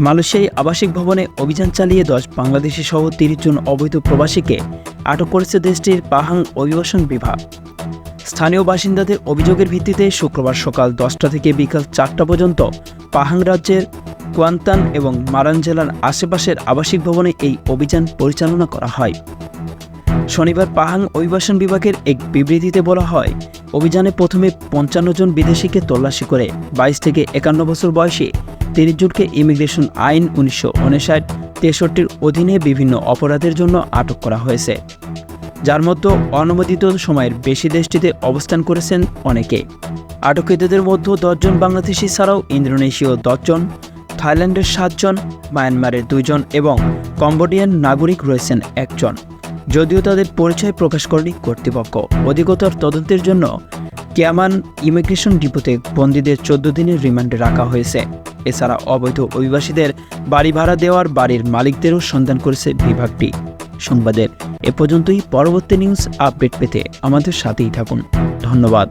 মালয়েশিয়ায় আবাসিক ভবনে অভিযান চালিয়ে 10 বাংলাদেশি সহ 30 জন অবৈধ প্রবাসীকে আটক করেছে দেশটির পাহাং অভিবাসন বিভাগ। স্থানীয় বাসিন্দাদের অভিযোগের ভিত্তিতে শুক্রবার সকাল 10টা থেকে বিকাল 4টা পর্যন্ত পাহাং রাজ্যের কুয়ান্তান এবং মারান জেলার আশেপাশের আবাসিক ভবনে এই অভিযান পরিচালনা করা হয়। শনিবার পাহাং অভিবাসন বিভাগের এক বিবৃতিতে বলা হয়, অভিযানে প্রথমে 55 জন বিদেশিকে তল্লাশি করে 22 থেকে 51 বছর বয়সী 30 জনকে ইমিগ্রেশন আইন 1959-63 অধীনে বিভিন্ন অপরাধের জন্য আটক করা হয়েছে, যার মধ্যে অনুমোদিত সময়ের বেশি দেশটিতে অবস্থান করেছেন অনেকে। আটককৃতদের মধ্যে 10 জন বাংলাদেশি ছাড়াও ইন্দোনেশীয় 10 জন, থাইল্যান্ডের 7 জন, মায়ানমারের 2 জন এবং কম্বোডিয়ান নাগরিক রয়েছেন 1 জন। যদিও তাদের পরিচয় প্রকাশ করেনি কর্তৃপক্ষ। অধিকতর তদন্তের জন্য কিয়ামান ইমিগ্রেশন ডিপোতে বন্দীদের 14 দিনের রিমান্ডে রাখা হয়েছে। এছাড়া অবৈধ অভিবাসীদের বাড়ি ভাড়া দেওয়ার বাড়ির মালিকদেরও সন্ধান করেছে বিভাগটি। সংবাদের এ পর্যন্তই। পরবর্তী নিউজ আপডেট পেতে আমাদের সাথেই থাকুন। ধন্যবাদ।